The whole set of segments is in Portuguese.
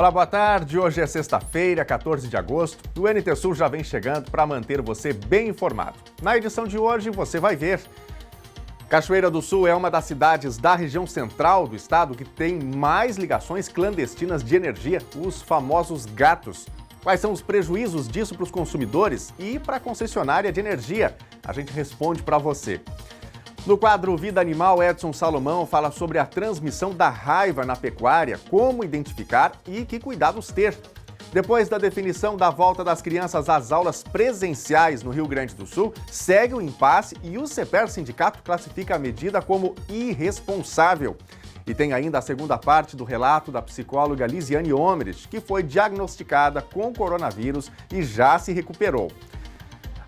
Olá, boa tarde. Hoje é sexta-feira, 14 de agosto. O NT Sul já vem chegando para manter você bem informado. Na edição de hoje, você vai ver. Cachoeira do Sul é uma das cidades da região central do estado que tem mais ligações clandestinas de energia, os famosos gatos. Quais são os prejuízos disso para os consumidores e para a concessionária de energia? A gente responde para você. No quadro Vida Animal, Edson Salomão fala sobre a transmissão da raiva na pecuária, como identificar e que cuidados ter. Depois da definição da volta das crianças às aulas presenciais no Rio Grande do Sul, segue o impasse e o CEPER Sindicato classifica a medida como irresponsável. E tem ainda a segunda parte do relato da psicóloga Lisiane Omerich, que foi diagnosticada com coronavírus e já se recuperou.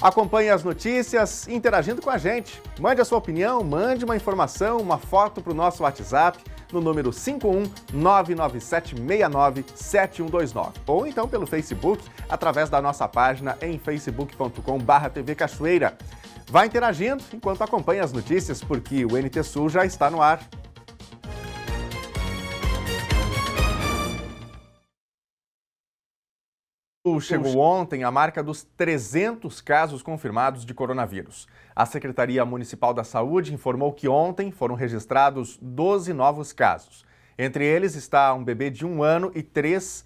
Acompanhe as notícias interagindo com a gente. Mande a sua opinião, mande uma informação, uma foto para o nosso WhatsApp no número 51997697129 ou então pelo Facebook através da nossa página em facebook.com/TV Cachoeira. Vá interagindo enquanto acompanha as notícias porque o NT Sul já está no ar. Chegou ontem a marca dos 300 casos confirmados de coronavírus. A Secretaria Municipal da Saúde informou que ontem foram registrados 12 novos casos. Entre eles está um bebê de 1 ano e 3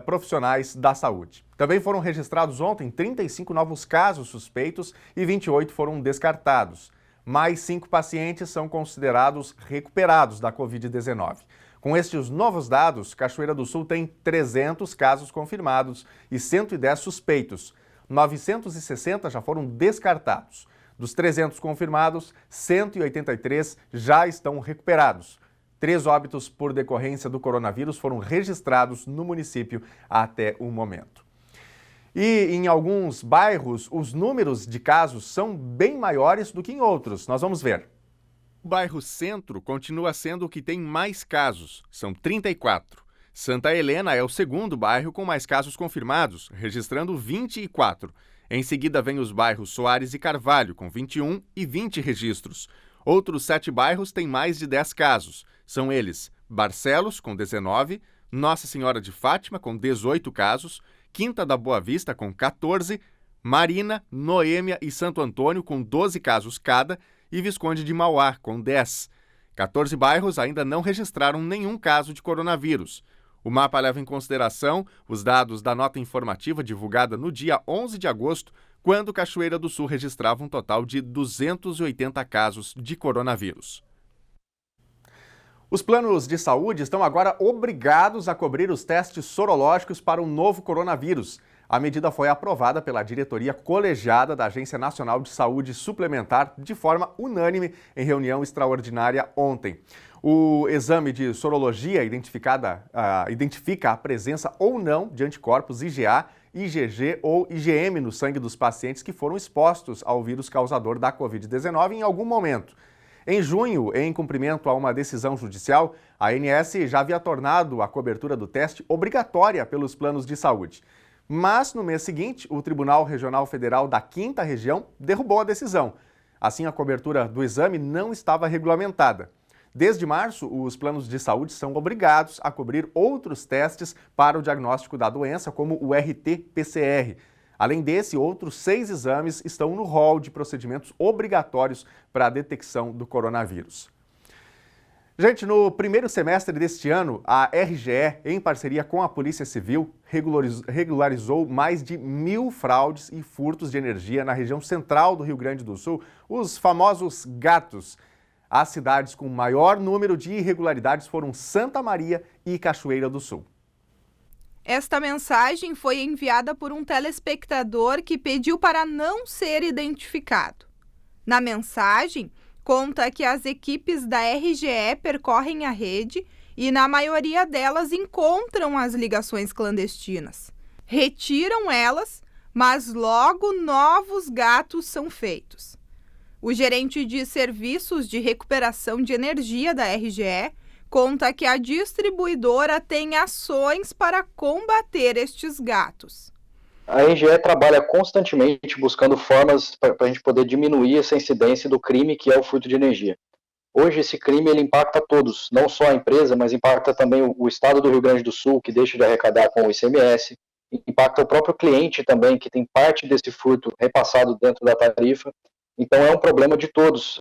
profissionais da saúde. Também foram registrados ontem 35 novos casos suspeitos e 28 foram descartados. Mais 5 pacientes são considerados recuperados da Covid-19. Com estes novos dados, Cachoeira do Sul tem 300 casos confirmados e 110 suspeitos. 960 já foram descartados. Dos 300 confirmados, 183 já estão recuperados. 3 óbitos por decorrência do coronavírus foram registrados no município até o momento. E em alguns bairros, os números de casos são bem maiores do que em outros. Nós vamos ver. O bairro Centro continua sendo o que tem mais casos, são 34. Santa Helena é o segundo bairro com mais casos confirmados, registrando 24. Em seguida vem os bairros Soares e Carvalho, com 21 e 20 registros. Outros 7 bairros têm mais de 10 casos. São eles Barcelos, com 19, Nossa Senhora de Fátima, com 18 casos, Quinta da Boa Vista, com 14, Marina, Noêmia e Santo Antônio, com 12 casos cada, e Visconde de Mauá, com 10. 14 bairros ainda não registraram nenhum caso de coronavírus. O mapa leva em consideração os dados da nota informativa divulgada no dia 11 de agosto, quando Cachoeira do Sul registrava um total de 280 casos de coronavírus. Os planos de saúde estão agora obrigados a cobrir os testes sorológicos para o novo coronavírus. A medida foi aprovada pela diretoria colegiada da Agência Nacional de Saúde Suplementar de forma unânime em reunião extraordinária ontem. O exame de sorologia identifica a presença ou não de anticorpos IgA, IgG ou IgM no sangue dos pacientes que foram expostos ao vírus causador da Covid-19 em algum momento. Em junho, em cumprimento a uma decisão judicial, a ANS já havia tornado a cobertura do teste obrigatória pelos planos de saúde. Mas, no mês seguinte, o Tribunal Regional Federal da 5ª Região derrubou a decisão. Assim, a cobertura do exame não estava regulamentada. Desde março, os planos de saúde são obrigados a cobrir outros testes para o diagnóstico da doença, como o RT-PCR. Além desse, outros 6 exames estão no rol de procedimentos obrigatórios para a detecção do coronavírus. Gente, no primeiro semestre deste ano, a RGE, em parceria com a Polícia Civil, regularizou mais de 1.000 fraudes e furtos de energia na região central do Rio Grande do Sul, os famosos gatos. As cidades com maior número de irregularidades foram Santa Maria e Cachoeira do Sul. Esta mensagem foi enviada por um telespectador que pediu para não ser identificado. Na mensagem, conta que as equipes da RGE percorrem a rede e, na maioria delas, encontram as ligações clandestinas. Retiram elas, mas logo novos gatos são feitos. O gerente de serviços de recuperação de energia da RGE conta que a distribuidora tem ações para combater estes gatos. A RGE trabalha constantemente buscando formas para a gente poder diminuir essa incidência do crime que é o furto de energia. Hoje esse crime ele impacta todos, não só a empresa, mas impacta também o estado do Rio Grande do Sul, que deixa de arrecadar com o ICMS, impacta o próprio cliente também, que tem parte desse furto repassado dentro da tarifa. Então é um problema de todos.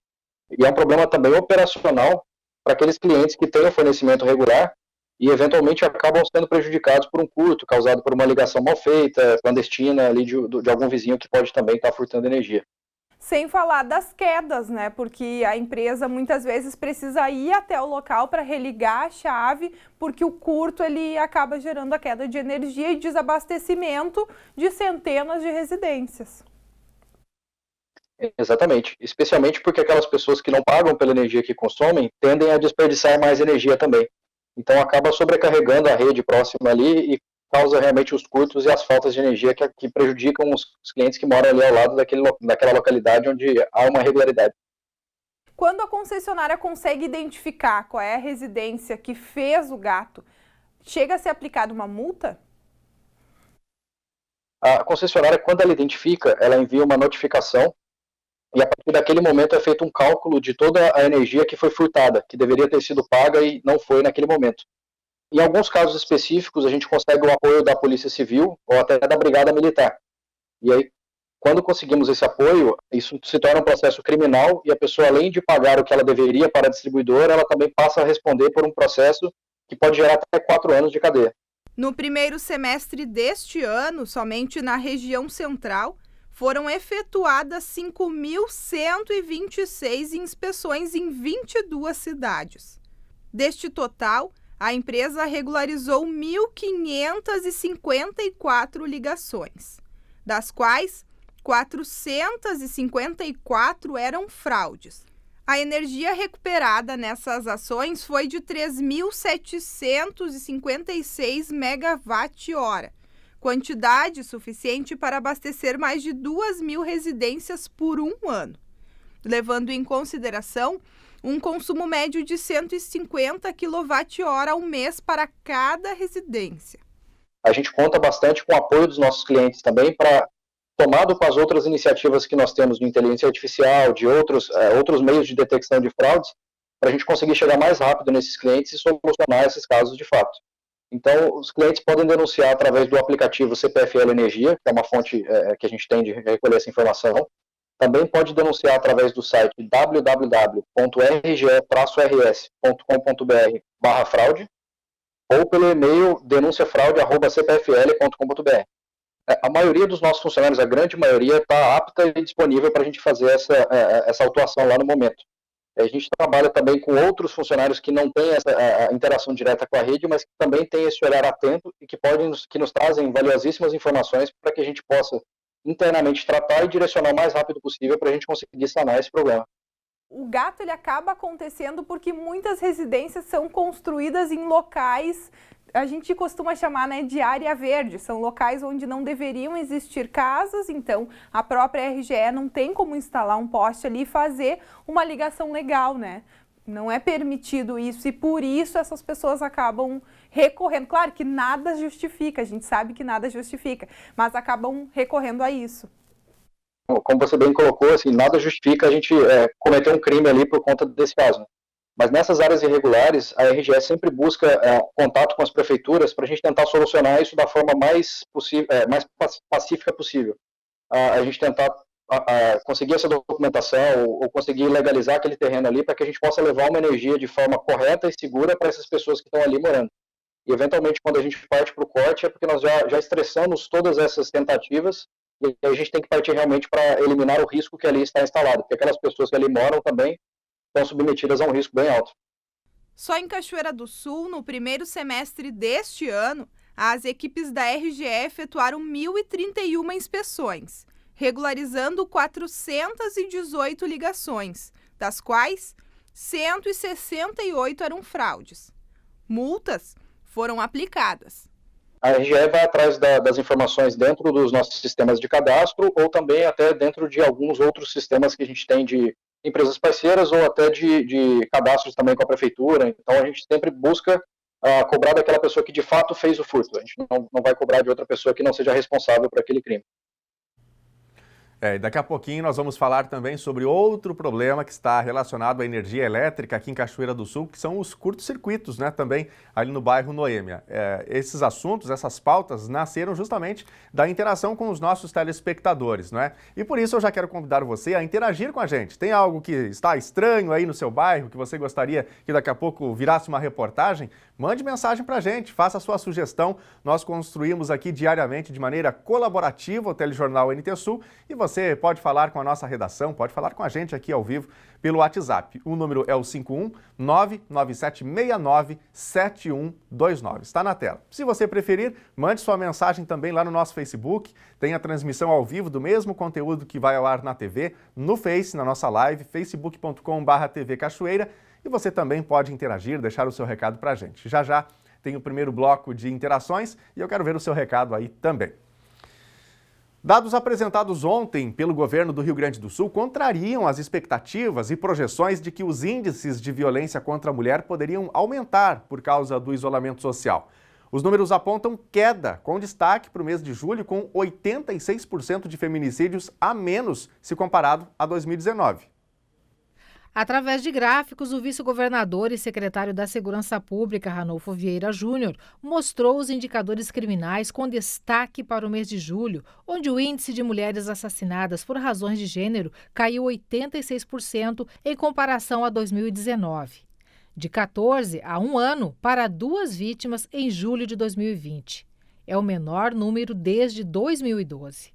E é um problema também operacional para aqueles clientes que têm o fornecimento regular e eventualmente acabam sendo prejudicados por um furto causado por uma ligação mal feita, clandestina ali de algum vizinho que pode também estar furtando energia. Sem falar das quedas, né? Porque a empresa muitas vezes precisa ir até o local para religar a chave, porque o curto ele acaba gerando a queda de energia e desabastecimento de centenas de residências. Exatamente, especialmente porque aquelas pessoas que não pagam pela energia que consomem tendem a desperdiçar mais energia também. Então acaba sobrecarregando a rede próxima ali e causa realmente os curtos e as faltas de energia que prejudicam os clientes que moram ali ao lado daquela localidade onde há uma irregularidade. Quando a concessionária consegue identificar qual é a residência que fez o gato, chega a ser aplicada uma multa? A concessionária, quando ela identifica, ela envia uma notificação e a partir daquele momento é feito um cálculo de toda a energia que foi furtada, que deveria ter sido paga e não foi naquele momento. Em alguns casos específicos, a gente consegue o apoio da Polícia Civil ou até da Brigada Militar. E aí, quando conseguimos esse apoio, isso se torna um processo criminal e a pessoa, além de pagar o que ela deveria para a distribuidora, ela também passa a responder por um processo que pode gerar até 4 anos de cadeia. No primeiro semestre deste ano, somente na região central, foram efetuadas 5.126 inspeções em 22 cidades. Deste total, a empresa regularizou 1.554 ligações, das quais 454 eram fraudes. A energia recuperada nessas ações foi de 3.756 megawatt-hora, quantidade suficiente para abastecer mais de 2.000 residências por um ano, levando em consideração um consumo médio de 150 kWh ao mês para cada residência. A gente conta bastante com o apoio dos nossos clientes também para, tomado com as outras iniciativas que nós temos de inteligência artificial, de outros meios de detecção de fraudes, para a gente conseguir chegar mais rápido nesses clientes e solucionar esses casos de fato. Então, os clientes podem denunciar através do aplicativo CPFL Energia, que é uma fonte que a gente tem de recolher essa informação. Também pode denunciar através do site www.rge-rs.com.br/fraude ou pelo e-mail denunciafraude@cpfl.com.br. A maioria dos nossos funcionários, a grande maioria, está apta e disponível para a gente fazer essa autuação lá no momento. A gente trabalha também com outros funcionários que não têm essa interação direta com a rede, mas que também têm esse olhar atento e que nos trazem valiosíssimas informações para que a gente possa internamente tratar e direcionar o mais rápido possível para a gente conseguir sanar esse problema. O gato ele acaba acontecendo porque muitas residências são construídas em locais, a gente costuma chamar, né, de área verde, são locais onde não deveriam existir casas, então a própria RGE não tem como instalar um poste ali e fazer uma ligação legal, né? Não é permitido isso e por isso essas pessoas acabam recorrendo. Claro que nada justifica, a gente sabe que nada justifica, mas acabam recorrendo a isso. Como você bem colocou, assim, nada justifica a gente cometer um crime ali por conta desse caso. Mas nessas áreas irregulares, a RGE sempre busca contato com as prefeituras para a gente tentar solucionar isso da forma mais pacífica possível. A gente tentar conseguir essa documentação ou conseguir legalizar aquele terreno ali para que a gente possa levar uma energia de forma correta e segura para essas pessoas que estão ali morando. E, eventualmente, quando a gente parte para o corte, é porque nós já estressamos todas essas tentativas e a gente tem que partir realmente para eliminar o risco que ali está instalado, porque aquelas pessoas que ali moram também estão submetidas a um risco bem alto. Só em Cachoeira do Sul, no primeiro semestre deste ano, as equipes da RGE efetuaram 1.031 inspeções, regularizando 418 ligações, das quais 168 eram fraudes. Multas foram aplicadas. A RGE vai atrás das informações dentro dos nossos sistemas de cadastro ou também até dentro de alguns outros sistemas que a gente tem de empresas parceiras ou até de cadastros também com a prefeitura. Então, a gente sempre busca cobrar daquela pessoa que de fato fez o furto. A gente não vai cobrar de outra pessoa que não seja responsável por aquele crime. E daqui a pouquinho nós vamos falar também sobre outro problema que está relacionado à energia elétrica aqui em Cachoeira do Sul, que são os curtos-circuitos, né, também ali no bairro Noêmia. Esses assuntos, essas pautas, nasceram justamente da interação com os nossos telespectadores, não é? E por isso eu já quero convidar você a interagir com a gente. Tem algo que está estranho aí no seu bairro, que você gostaria que daqui a pouco virasse uma reportagem? Mande mensagem para a gente, faça a sua sugestão. Nós construímos aqui diariamente de maneira colaborativa o Telejornal NT Sul e você pode falar com a nossa redação, pode falar com a gente aqui ao vivo pelo WhatsApp. O número é o 51997697129. Está na tela. Se você preferir, mande sua mensagem também lá no nosso Facebook. Tem a transmissão ao vivo do mesmo conteúdo que vai ao ar na TV, no Face, na nossa live, facebook.com/TV Cachoeira. E você também pode interagir, deixar o seu recado para a gente. Já já tem o primeiro bloco de interações e eu quero ver o seu recado aí também. Dados apresentados ontem pelo governo do Rio Grande do Sul contrariam as expectativas e projeções de que os índices de violência contra a mulher poderiam aumentar por causa do isolamento social. Os números apontam queda, com destaque para o mês de julho, com 86% de feminicídios a menos se comparado a 2019. Através de gráficos, o vice-governador e secretário da Segurança Pública, Ranolfo Vieira Júnior, mostrou os indicadores criminais com destaque para o mês de julho, onde o índice de mulheres assassinadas por razões de gênero caiu 86% em comparação a 2019. De 14 a 1 ano para 2 vítimas em julho de 2020. É o menor número desde 2012.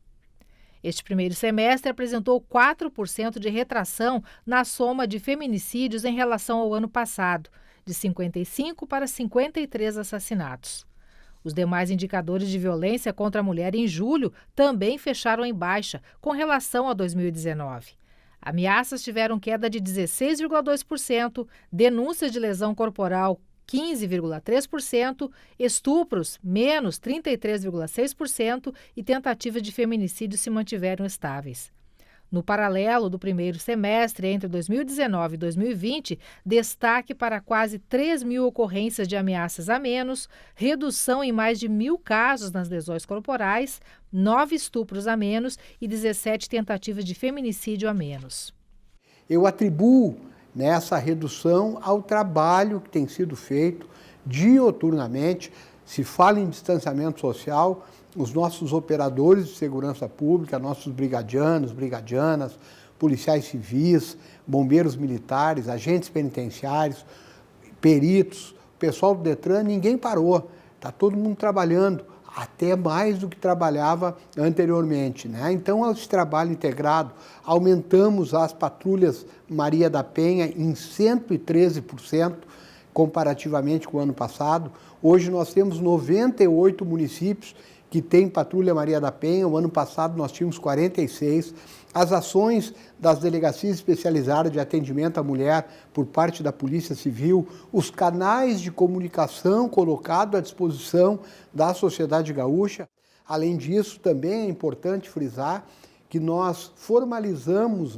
Este primeiro semestre apresentou 4% de retração na soma de feminicídios em relação ao ano passado, de 55 para 53 assassinatos. Os demais indicadores de violência contra a mulher em julho também fecharam em baixa com relação a 2019. Ameaças tiveram queda de 16,2%, denúncias de lesão corporal 15,3%, estupros, menos 33,6% e tentativas de feminicídio se mantiveram estáveis. No paralelo do primeiro semestre, entre 2019 e 2020, destaque para quase 3 mil ocorrências de ameaças a menos, redução em mais de 1.000 casos nas lesões corporais, 9 estupros a menos e 17 tentativas de feminicídio a menos. Eu atribuo nessa redução ao trabalho que tem sido feito dioturnamente. Se fala em distanciamento social, os nossos operadores de segurança pública, nossos brigadianos, brigadianas, policiais civis, bombeiros militares, agentes penitenciários, peritos, pessoal do Detran, ninguém parou. Está todo mundo trabalhando, até mais do que trabalhava anteriormente, né? Então, esse trabalho integrado, aumentamos as patrulhas Maria da Penha em 113%, comparativamente com o ano passado. Hoje nós temos 98 municípios que têm patrulha Maria da Penha, o ano passado nós tínhamos 46. As ações das delegacias especializadas de atendimento à mulher por parte da Polícia Civil, os canais de comunicação colocados à disposição da sociedade gaúcha. Além disso, também é importante frisar que nós formalizamos,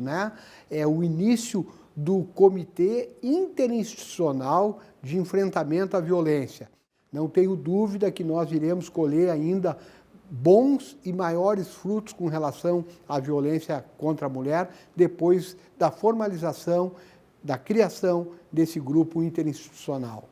o início do Comitê Interinstitucional de Enfrentamento à Violência. Não tenho dúvida que nós iremos colher ainda bons e maiores frutos com relação à violência contra a mulher, depois da formalização, da criação desse grupo interinstitucional.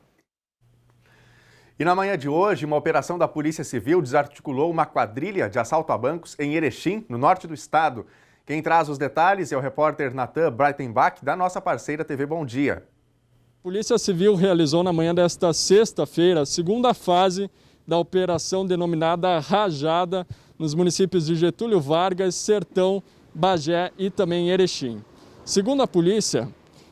E na manhã de hoje, uma operação da Polícia Civil desarticulou uma quadrilha de assalto a bancos em Erechim, no norte do estado. Quem traz os detalhes é o repórter Natan Breitenbach, da nossa parceira TV Bom Dia. A Polícia Civil realizou na manhã desta sexta-feira a segunda fase da operação denominada Rajada, nos municípios de Getúlio Vargas, Sertão, Bagé e também Erechim. Segundo a polícia,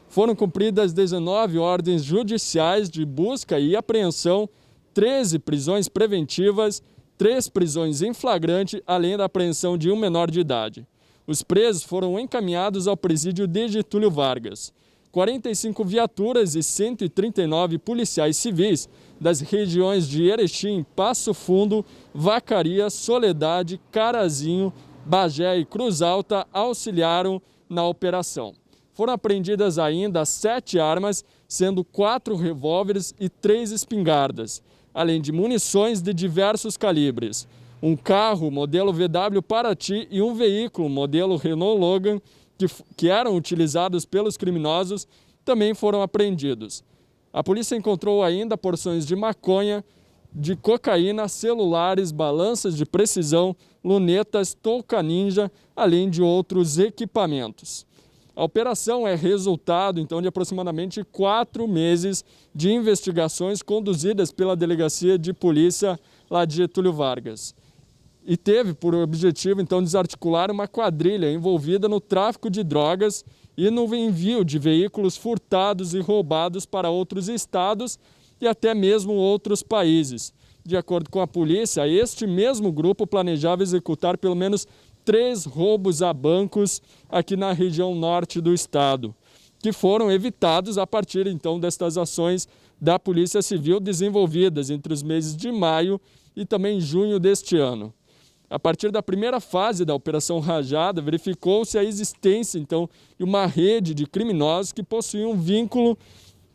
foram cumpridas 19 ordens judiciais de busca e apreensão, 13 prisões preventivas, 3 prisões em flagrante, além da apreensão de um menor de idade. Os presos foram encaminhados ao presídio de Getúlio Vargas. 45 viaturas e 139 policiais civis das regiões de Erechim, Passo Fundo, Vacaria, Soledade, Carazinho, Bagé e Cruz Alta auxiliaram na operação. Foram apreendidas ainda 7 armas, sendo 4 revólveres e 3 espingardas, além de munições de diversos calibres. um carro modelo VW Paraty e um veículo modelo Renault Logan que eram utilizados pelos criminosos também foram apreendidos. A polícia encontrou ainda porções de maconha, de cocaína, celulares, balanças de precisão, lunetas, touca ninja, além de outros equipamentos. A operação é resultado, então, de aproximadamente 4 meses de investigações conduzidas pela Delegacia de Polícia lá de Getúlio Vargas. E teve por objetivo, então, desarticular uma quadrilha envolvida no tráfico de drogas e no envio de veículos furtados e roubados para outros estados e até mesmo outros países. De acordo com a polícia, este mesmo grupo planejava executar pelo menos 3 roubos a bancos aqui na região norte do estado, que foram evitados a partir, então, destas ações da Polícia Civil desenvolvidas entre os meses de maio e também junho deste ano. A partir da primeira fase da Operação Rajada, verificou-se a existência, então, de uma rede de criminosos que possuíam um vínculo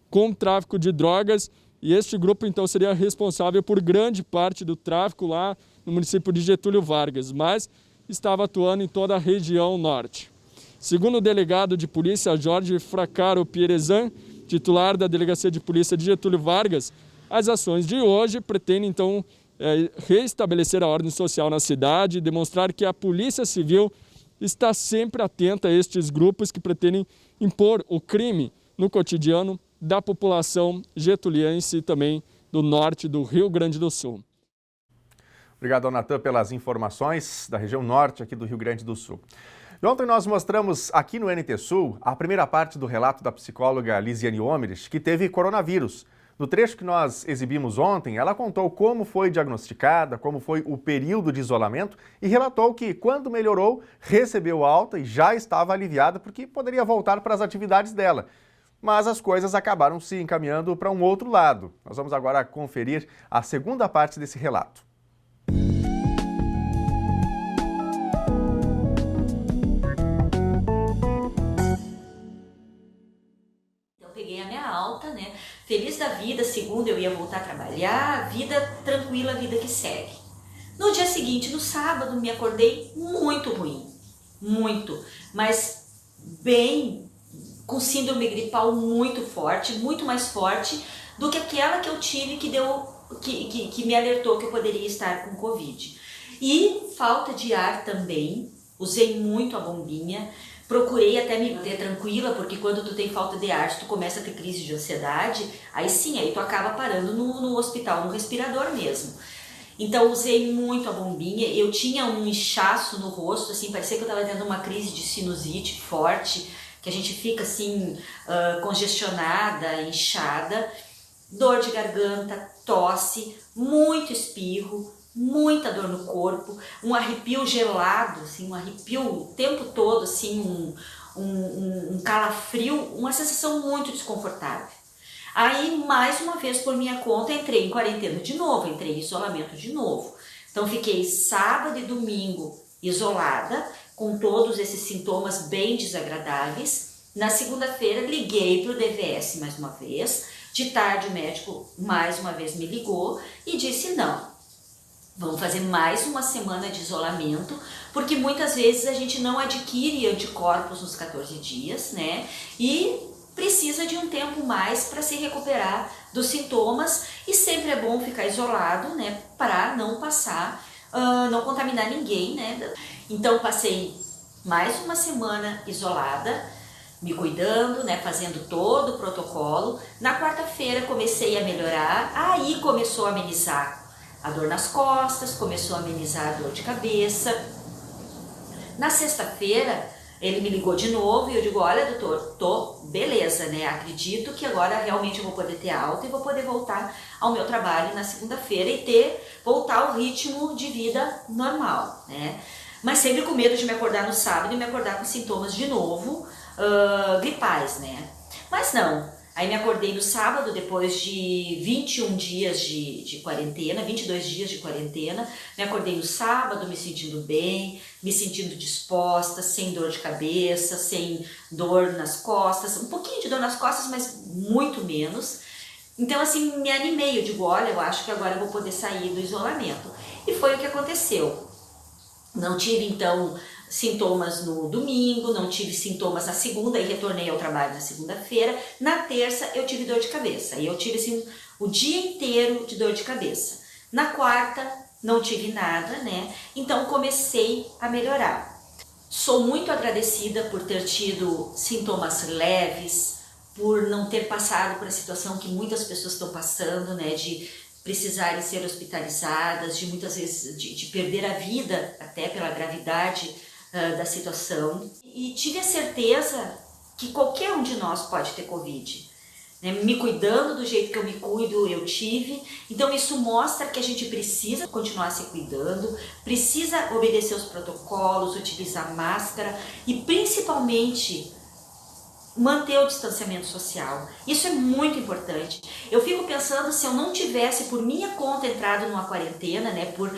com o tráfico de drogas e este grupo, então, seria responsável por grande parte do tráfico lá no município de Getúlio Vargas, mas estava atuando em toda a região norte. Segundo o delegado de polícia Jorge Fracaro Pierezan, titular da Delegacia de Polícia de Getúlio Vargas, as ações de hoje pretendem, então, reestabelecer a ordem social na cidade e demonstrar que a Polícia Civil está sempre atenta a estes grupos que pretendem impor o crime no cotidiano da população getuliense e também do norte do Rio Grande do Sul. Obrigado, Natan, pelas informações da região norte aqui do Rio Grande do Sul. E ontem nós mostramos aqui no NT Sul a primeira parte do relato da psicóloga Lisiane Omerich, que teve coronavírus. No trecho que nós exibimos ontem, ela contou como foi diagnosticada, como foi o período de isolamento e relatou que, quando melhorou, recebeu alta e já estava aliviada porque poderia voltar para as atividades dela. Mas as coisas acabaram se encaminhando para um outro lado. Nós vamos agora conferir a segunda parte desse relato. Peguei a minha alta, né? Feliz da vida, segunda eu ia voltar a trabalhar, vida tranquila, vida que segue. No dia seguinte, no sábado, me acordei muito ruim, muito, mas bem, com síndrome gripal muito forte, muito mais forte do que aquela que eu tive que me alertou que eu poderia estar com Covid. E falta de ar também, usei muito a bombinha. Procurei até me manter tranquila, porque quando tu tem falta de ar, tu começa a ter crise de ansiedade, aí sim, aí tu acaba parando no hospital, no respirador mesmo. Então usei muito a bombinha, eu tinha um inchaço no rosto, assim, parecia que eu estava tendo uma crise de sinusite forte, que a gente fica assim, congestionada, inchada, dor de garganta, tosse, muito espirro, muita dor no corpo, um arrepio gelado, assim, um arrepio o tempo todo, assim, um calafrio, uma sensação muito desconfortável. Aí, mais uma vez, por minha conta, entrei em quarentena de novo, entrei em isolamento de novo. Então, fiquei sábado e domingo isolada, com todos esses sintomas bem desagradáveis. Na segunda-feira, liguei para o DVS mais uma vez. De tarde, o médico mais uma vez me ligou e disse não. Vamos fazer mais uma semana de isolamento, porque muitas vezes a gente não adquire anticorpos nos 14 dias, né? E precisa de um tempo mais para se recuperar dos sintomas e sempre é bom ficar isolado, né? Para não passar, não contaminar ninguém, né? Então passei mais uma semana isolada, me cuidando, né? Fazendo todo o protocolo. Na quarta-feira comecei a melhorar, aí começou a amenizar a dor nas costas, começou a amenizar a dor de cabeça. Na sexta-feira, ele me ligou de novo e eu digo, olha doutor, tô beleza, né? Acredito que agora realmente eu vou poder ter alta e vou poder voltar ao meu trabalho na segunda-feira e voltar ao ritmo de vida normal, né? Mas sempre com medo de me acordar no sábado e me acordar com sintomas de novo, gripais, né? Mas não. Aí me acordei no sábado, depois de 21 dias de quarentena, 22 dias de quarentena. Me acordei no sábado, me sentindo bem, me sentindo disposta, sem dor de cabeça, sem dor nas costas. Um pouquinho de dor nas costas, mas muito menos. Então, assim, me animei. Eu digo, olha, eu acho que agora eu vou poder sair do isolamento. E foi o que aconteceu. Não tive, então, sintomas no domingo, não tive sintomas na segunda e retornei ao trabalho na segunda-feira. Na terça eu tive dor de cabeça e eu tive assim, o dia inteiro de dor de cabeça. Na quarta não tive nada, né? Então comecei a melhorar. Sou muito agradecida por ter tido sintomas leves, por não ter passado por a situação que muitas pessoas estão passando, né? De precisarem ser hospitalizadas, de muitas vezes de perder a vida até pela gravidade da situação. E tive a certeza que qualquer um de nós pode ter Covid. Né? Me cuidando do jeito que eu me cuido, eu tive. Então isso mostra que a gente precisa continuar se cuidando, precisa obedecer os protocolos, utilizar máscara e principalmente manter o distanciamento social. Isso é muito importante. Eu fico pensando, se eu não tivesse por minha conta entrado numa quarentena, né, por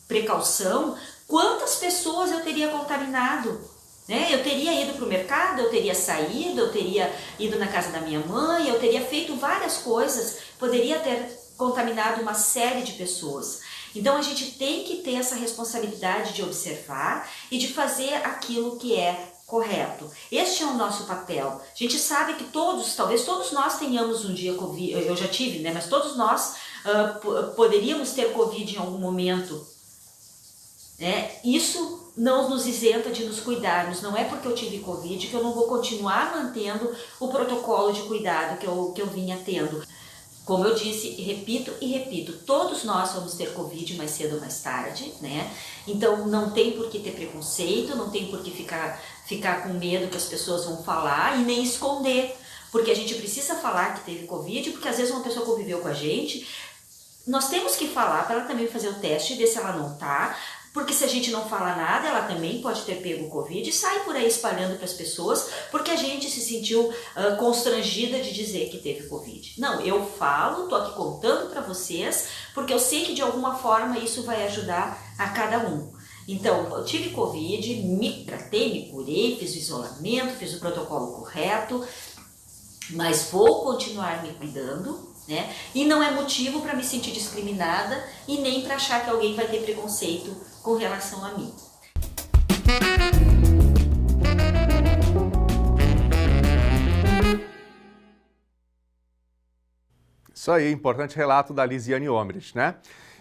precaução, quantas pessoas eu teria contaminado? Né? Eu teria ido para o mercado, eu teria saído, eu teria ido na casa da minha mãe, eu teria feito várias coisas, poderia ter contaminado uma série de pessoas. Então a gente tem que ter essa responsabilidade de observar e de fazer aquilo que é correto. Este é o nosso papel. A gente sabe que talvez todos nós tenhamos um dia Covid, eu já tive, né? Mas todos nós poderíamos ter Covid em algum momento. Né? Isso não nos isenta de nos cuidarmos. Não é porque eu tive Covid que eu não vou continuar mantendo o protocolo de cuidado que eu vinha tendo. Como eu disse, repito, todos nós vamos ter Covid mais cedo ou mais tarde, né? Então não tem por que ter preconceito, não tem por que ficar com medo que as pessoas vão falar e nem esconder, porque a gente precisa falar que teve Covid, porque às vezes uma pessoa conviveu com a gente, nós temos que falar para ela também fazer o teste e ver se ela não tá, porque se a gente não fala nada, ela também pode ter pego Covid e sai por aí espalhando para as pessoas, porque a gente se sentiu constrangida de dizer que teve Covid. Não, eu falo, tô aqui contando para vocês, porque eu sei que de alguma forma isso vai ajudar a cada um. Então, eu tive Covid, me tratei, me curei, fiz o isolamento, fiz o protocolo correto, mas vou continuar me cuidando, né? E não é motivo para me sentir discriminada e nem para achar que alguém vai ter preconceito com relação a mim. Isso aí, importante relato da Lisiane Omrich, né?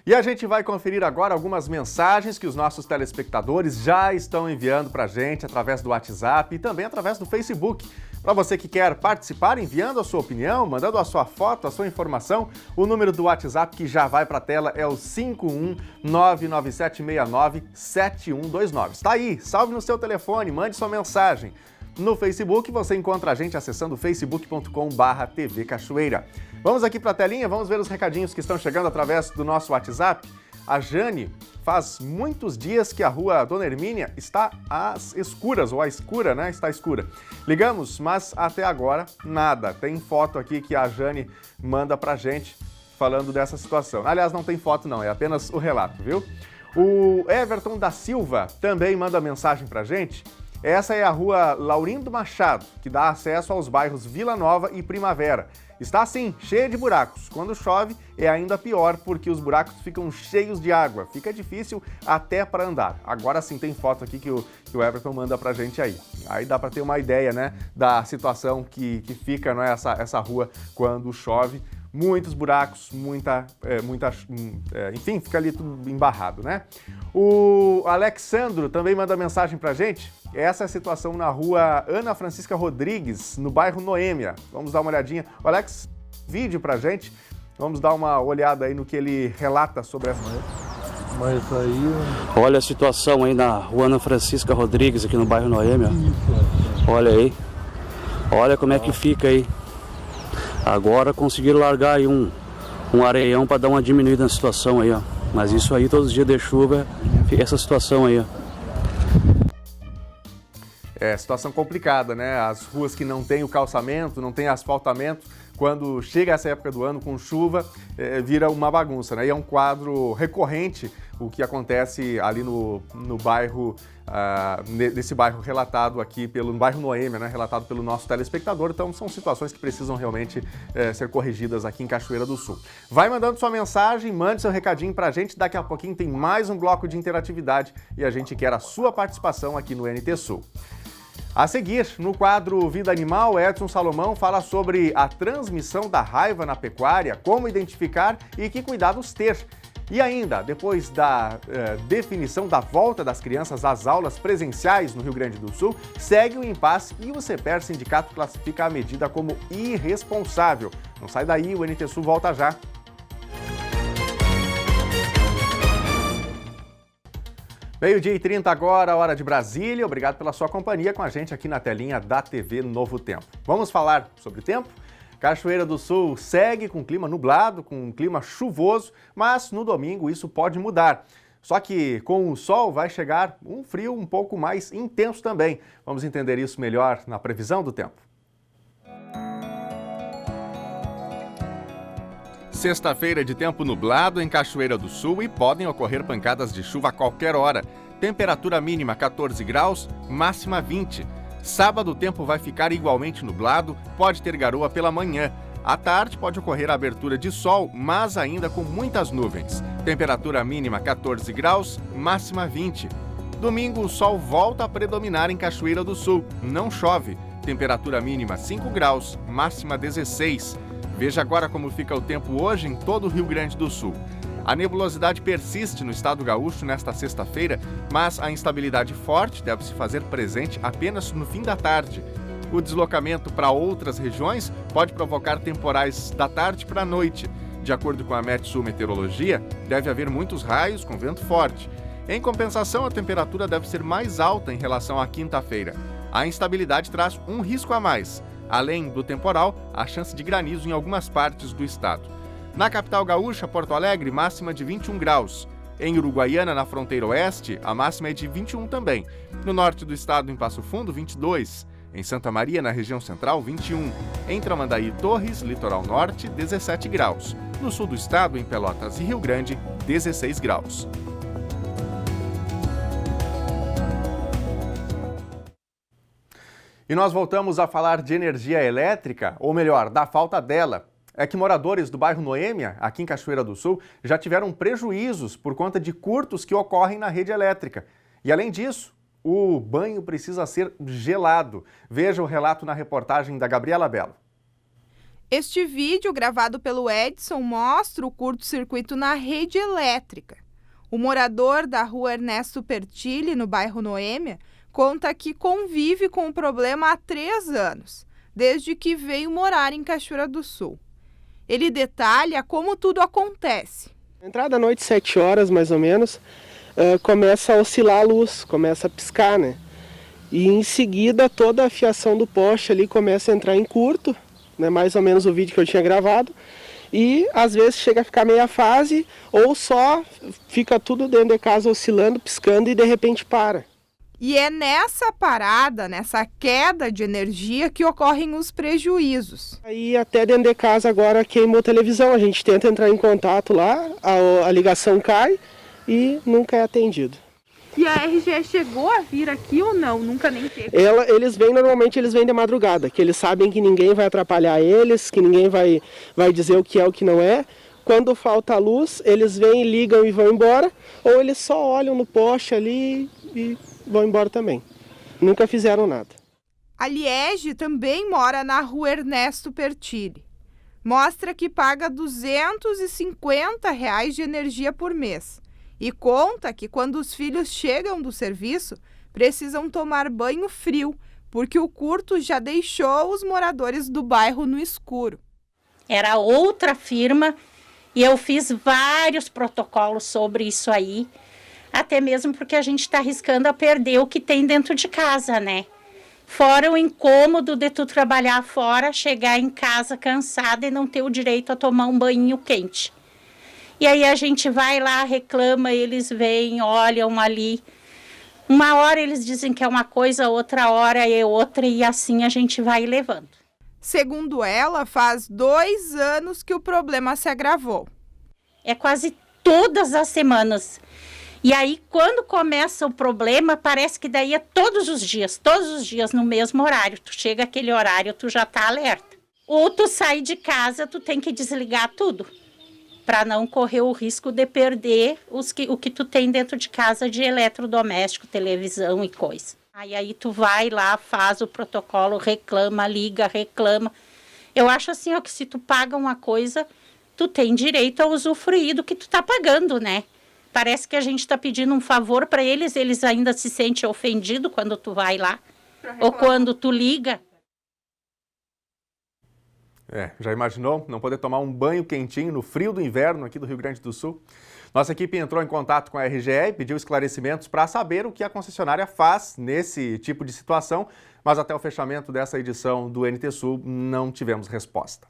E a gente vai conferir agora algumas mensagens que os nossos telespectadores já estão enviando para a gente através do WhatsApp e também através do Facebook. Para você que quer participar, enviando a sua opinião, mandando a sua foto, a sua informação, o número do WhatsApp que já vai para a tela é o 51997697129. Está aí, salve no seu telefone, mande sua mensagem. No Facebook, você encontra a gente acessando facebook.com/TV Cachoeira. Vamos aqui para a telinha, vamos ver os recadinhos que estão chegando através do nosso WhatsApp. A Jane, faz muitos dias que a rua Dona Hermínia está às escuras, ou à escura, né? Está escura. Ligamos, mas até agora nada. Tem foto aqui que a Jane manda pra gente falando dessa situação. Aliás, não tem foto não, é apenas o relato, viu? O Everton da Silva também manda mensagem pra gente. Essa é a rua Laurindo Machado, que dá acesso aos bairros Vila Nova e Primavera. Está assim, cheia de buracos. Quando chove é ainda pior, porque os buracos ficam cheios de água. Fica difícil até para andar. Agora sim tem foto aqui que o Everton manda pra gente aí. Aí dá para ter uma ideia, né, da situação que fica, né, essa rua quando chove. Muitos buracos, enfim, fica ali tudo embarrado, né? O Alexandro também manda mensagem pra gente. Essa é a situação na rua Ana Francisca Rodrigues, no bairro Noêmia. Vamos dar uma olhadinha. O Alex, vídeo pra gente. Vamos dar uma olhada aí no que ele relata sobre essa. Mas aí... Olha a situação aí na rua Ana Francisca Rodrigues, aqui no bairro Noêmia. Olha aí. Olha como é que fica aí. Agora conseguiram largar aí um areião para dar uma diminuída na situação aí, ó. Mas isso aí, todos os dias de chuva, essa situação aí, ó. É, situação complicada, né? As ruas que não tem o calçamento, não tem asfaltamento, quando chega essa época do ano com chuva, vira uma bagunça, né? E é um quadro recorrente o que acontece ali no bairro, nesse bairro relatado aqui no bairro Noêmia, né? Relatado pelo nosso telespectador. Então são situações que precisam realmente ser corrigidas aqui em Cachoeira do Sul. Vai mandando sua mensagem, mande seu recadinho pra gente. Daqui a pouquinho tem mais um bloco de interatividade e a gente quer a sua participação aqui no NT Sul. A seguir, no quadro Vida Animal, Edson Salomão fala sobre a transmissão da raiva na pecuária, como identificar e que cuidados ter. E ainda, depois da definição da volta das crianças às aulas presenciais no Rio Grande do Sul, segue o impasse e o CEPER Sindicato classifica a medida como irresponsável. Não sai daí, o NT Sul volta já. Meio-dia e 30 agora, hora de Brasília. Obrigado pela sua companhia com a gente aqui na telinha da TV Novo Tempo. Vamos falar sobre tempo? Cachoeira do Sul segue com clima nublado, com um clima chuvoso, mas no domingo isso pode mudar. Só que com o sol vai chegar um frio um pouco mais intenso também. Vamos entender isso melhor na previsão do tempo. Sexta-feira de tempo nublado em Cachoeira do Sul e podem ocorrer pancadas de chuva a qualquer hora. Temperatura mínima 14 graus, máxima 20. Sábado o tempo vai ficar igualmente nublado, pode ter garoa pela manhã. À tarde pode ocorrer a abertura de sol, mas ainda com muitas nuvens. Temperatura mínima 14 graus, máxima 20. Domingo o sol volta a predominar em Cachoeira do Sul, não chove. Temperatura mínima 5 graus, máxima 16. Veja agora como fica o tempo hoje em todo o Rio Grande do Sul. A nebulosidade persiste no estado gaúcho nesta sexta-feira, mas a instabilidade forte deve se fazer presente apenas no fim da tarde. O deslocamento para outras regiões pode provocar temporais da tarde para a noite. De acordo com a Metsul Meteorologia, deve haver muitos raios com vento forte. Em compensação, a temperatura deve ser mais alta em relação à quinta-feira. A instabilidade traz um risco a mais. Além do temporal, a chance de granizo em algumas partes do estado. Na capital gaúcha, Porto Alegre, máxima de 21 graus. Em Uruguaiana, na fronteira oeste, a máxima é de 21 também. No norte do estado, em Passo Fundo, 22. Em Santa Maria, na região central, 21. Em Tramandaí e Torres, litoral norte, 17 graus. No sul do estado, em Pelotas e Rio Grande, 16 graus. E nós voltamos a falar de energia elétrica, ou melhor, da falta dela. É que moradores do bairro Noêmia, aqui em Cachoeira do Sul, já tiveram prejuízos por conta de curtos que ocorrem na rede elétrica. E além disso, o banho precisa ser gelado. Veja o relato na reportagem da Gabriela Belo. Este vídeo, gravado pelo Edson, mostra o curto-circuito na rede elétrica. O morador da rua Ernesto Pertilli, no bairro Noêmia, conta que convive com o problema há 3 anos, desde que veio morar em Cachoeira do Sul. Ele detalha como tudo acontece. Entrada à noite, 7 horas mais ou menos, começa a oscilar a luz, começa a piscar, né? E em seguida toda a fiação do poste ali começa a entrar em curto, né? Mais ou menos o vídeo que eu tinha gravado. E às vezes chega a ficar meia fase ou só fica tudo dentro de casa oscilando, piscando e de repente para. E é nessa parada, nessa queda de energia que ocorrem os prejuízos. Aí até dentro de casa agora queimou a televisão, a gente tenta entrar em contato lá, a ligação cai e nunca é atendido. E a RGE chegou a vir aqui ou não? Nunca nem teve? Normalmente eles vêm de madrugada, que eles sabem que ninguém vai atrapalhar eles, que ninguém vai dizer o que é o que não é. Quando falta a luz, eles vêm, ligam e vão embora, ou eles só olham no poste ali e vão embora também. Nunca fizeram nada. A Liege também mora na rua Ernesto Pertilli. Mostra que paga R$ 250 de energia por mês. E conta que quando os filhos chegam do serviço, precisam tomar banho frio, porque o curto já deixou os moradores do bairro no escuro. Era outra firma e eu fiz vários protocolos sobre isso aí. Até mesmo porque a gente está arriscando a perder o que tem dentro de casa, né? Fora o incômodo de tu trabalhar fora, chegar em casa cansada e não ter o direito a tomar um banho quente. E aí a gente vai lá, reclama, eles vêm, olham ali. Uma hora eles dizem que é uma coisa, outra hora é outra e assim a gente vai levando. Segundo ela, faz 2 anos que o problema se agravou. É quase todas as semanas. E aí, quando começa o problema, parece que daí é todos os dias no mesmo horário. Tu chega aquele horário, tu já tá alerta. Ou tu sai de casa, tu tem que desligar tudo, para não correr o risco de perder o que tu tem dentro de casa de eletrodoméstico, televisão e coisa. Aí tu vai lá, faz o protocolo, reclama, liga, reclama. Eu acho assim, ó, que se tu paga uma coisa, tu tem direito a usufruir do que tu tá pagando, né? Parece que a gente tá pedindo um favor para eles ainda se sentem ofendidos quando tu vai lá, ou quando tu liga. Já imaginou não poder tomar um banho quentinho no frio do inverno aqui do Rio Grande do Sul? Nossa equipe entrou em contato com a RGE e pediu esclarecimentos para saber o que a concessionária faz nesse tipo de situação, mas até o fechamento dessa edição do NT Sul não tivemos resposta.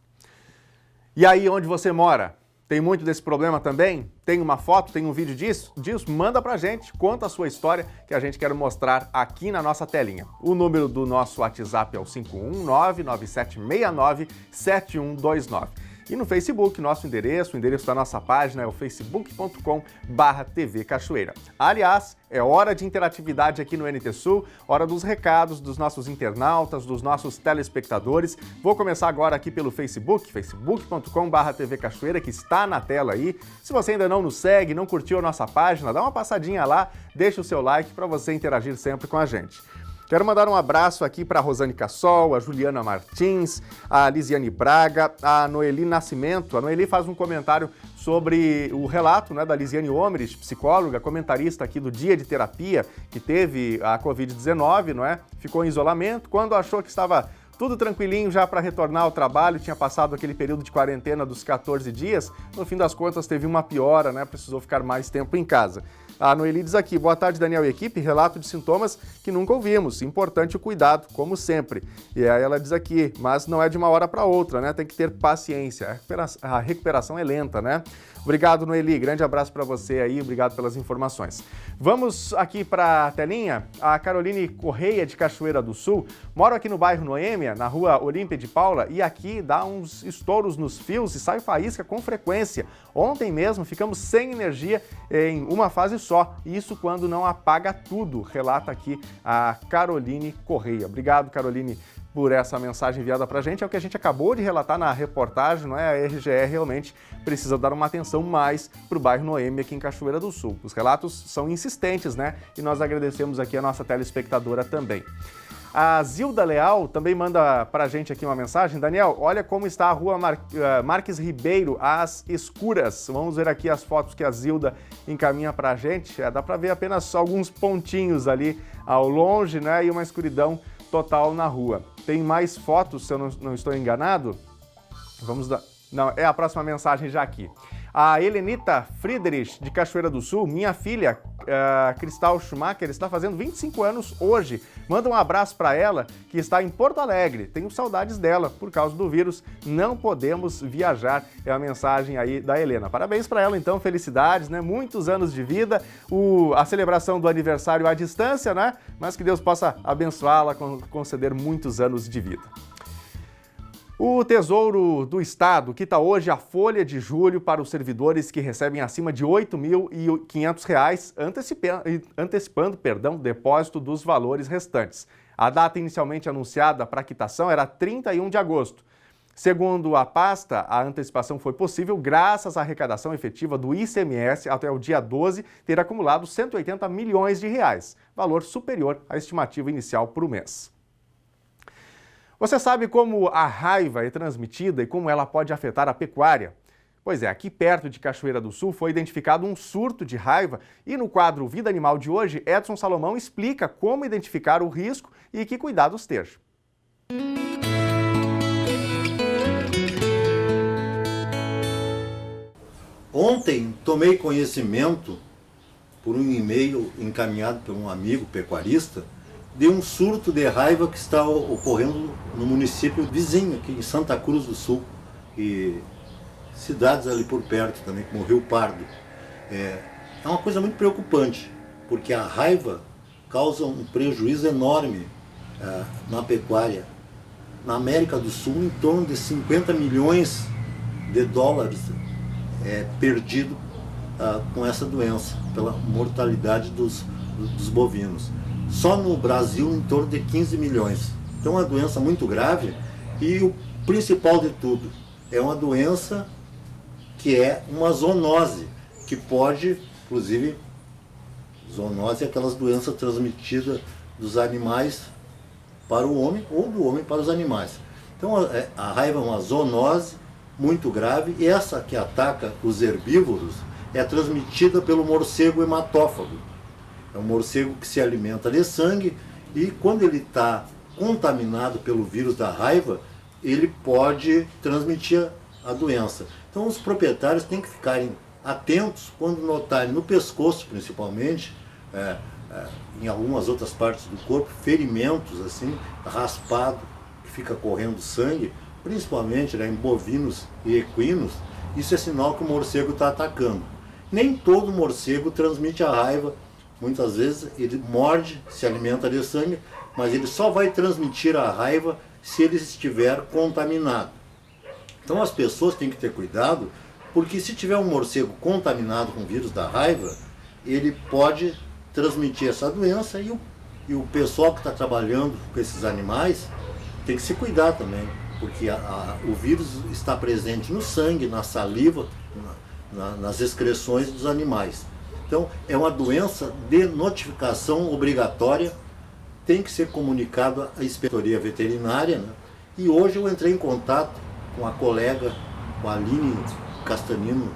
E aí, onde você mora? Tem muito desse problema também? Tem uma foto, tem um vídeo disso? Manda pra gente, conta a sua história que a gente quer mostrar aqui na nossa telinha. O número do nosso WhatsApp é o 51997697129. E no Facebook, nosso endereço, o endereço da nossa página é o facebook.com/TV Cachoeira. Aliás, é hora de interatividade aqui no NT Sul, hora dos recados dos nossos internautas, dos nossos telespectadores. Vou começar agora aqui pelo Facebook, facebook.com/TV Cachoeira, que está na tela aí. Se você ainda não nos segue, não curtiu a nossa página, dá uma passadinha lá, deixa o seu like para você interagir sempre com a gente. Quero mandar um abraço aqui para a Rosane Cassol, a Juliana Martins, a Lisiane Braga, a Noeli Nascimento. A Noeli faz um comentário sobre o relato, né, da Lisiane Omerich, psicóloga, comentarista aqui do Dia de Terapia, que teve a Covid-19, não é? Ficou em isolamento. Quando achou que estava tudo tranquilinho já para retornar ao trabalho, tinha passado aquele período de quarentena dos 14 dias, no fim das contas teve uma piora, né? Precisou ficar mais tempo em casa. A Noeli diz aqui, boa tarde Daniel e equipe, relato de sintomas que nunca ouvimos, importante o cuidado, como sempre. E aí ela diz aqui, mas não é de uma hora para outra, né? Tem que ter paciência, a recuperação é lenta, né? Obrigado, Noeli, grande abraço para você aí, obrigado pelas informações. Vamos aqui para a telinha, a Caroline Correia de Cachoeira do Sul, moro aqui no bairro Noêmia, na rua Olímpia de Paula, e aqui dá uns estouros nos fios e sai faísca com frequência. Ontem mesmo ficamos sem energia em uma fase só, isso quando não apaga tudo, relata aqui a Caroline Correia. Obrigado, Caroline, por essa mensagem enviada para a gente. É o que a gente acabou de relatar na reportagem, não é? A RGE realmente precisa dar uma atenção mais para o bairro Noêmia aqui em Cachoeira do Sul. Os relatos são insistentes, né? E nós agradecemos aqui a nossa telespectadora também. A Zilda Leal também manda para a gente aqui uma mensagem. Daniel, olha como está a rua Marques Ribeiro, às escuras. Vamos ver aqui as fotos que a Zilda encaminha para a gente. Dá para ver apenas alguns pontinhos ali ao longe, né? E uma escuridão total na rua. Tem mais fotos, se eu não estou enganado? Vamos dar... Não, é a próxima mensagem já aqui. A Helenita Friedrich, de Cachoeira do Sul, minha filha, Cristal Schumacher, está fazendo 25 anos hoje. Manda um abraço para ela, que está em Porto Alegre. Tenho saudades dela, por causa do vírus, não podemos viajar. É a mensagem aí da Helena. Parabéns para ela, então, felicidades, né? Muitos anos de vida, a celebração do aniversário à distância, né? Mas que Deus possa abençoá-la, conceder muitos anos de vida. O Tesouro do Estado quita hoje a folha de julho para os servidores que recebem acima de R$ 8.500, antecipando o depósito dos valores restantes. A data inicialmente anunciada para a quitação era 31 de agosto. Segundo a pasta, a antecipação foi possível graças à arrecadação efetiva do ICMS até o dia 12 ter acumulado R$ 180 milhões, valor superior à estimativa inicial para o mês. Você sabe como a raiva é transmitida e como ela pode afetar a pecuária? Pois é, aqui perto de Cachoeira do Sul foi identificado um surto de raiva e no quadro Vida Animal de hoje, Edson Salomão explica como identificar o risco e que cuidados ter. Ontem tomei conhecimento por um e-mail encaminhado por um amigo pecuarista de um surto de raiva que está ocorrendo no município vizinho, aqui em Santa Cruz do Sul, e cidades ali por perto também, como Rio Pardo. É uma coisa muito preocupante, porque a raiva causa um prejuízo enorme na pecuária, na América do Sul, em torno de 50 milhões de dólares perdido com essa doença, pela mortalidade dos bovinos. Só no Brasil, em torno de 15 milhões. Então, é uma doença muito grave e o principal de tudo, é uma doença que é uma zoonose, que pode, inclusive, zoonose é aquelas doenças transmitidas dos animais para o homem ou do homem para os animais. Então, a raiva é uma zoonose muito grave e essa que ataca os herbívoros é transmitida pelo morcego hematófago. É um morcego que se alimenta de sangue e quando ele está contaminado pelo vírus da raiva, ele pode transmitir a doença. Então os proprietários têm que ficarem atentos quando notarem no pescoço, principalmente, em algumas outras partes do corpo, ferimentos assim, raspado, que fica correndo sangue, principalmente em bovinos e equinos. Isso é sinal que o morcego está atacando. Nem todo morcego transmite a raiva. Muitas vezes ele morde, se alimenta de sangue, mas ele só vai transmitir a raiva se ele estiver contaminado. Então as pessoas têm que ter cuidado, porque se tiver um morcego contaminado com o vírus da raiva, ele pode transmitir essa doença e o pessoal que está trabalhando com esses animais tem que se cuidar também, porque o vírus está presente no sangue, na saliva, nas excreções dos animais. Então, é uma doença de notificação obrigatória, tem que ser comunicado à inspetoria veterinária, né? E hoje eu entrei em contato com a colega, com a Aline Castanino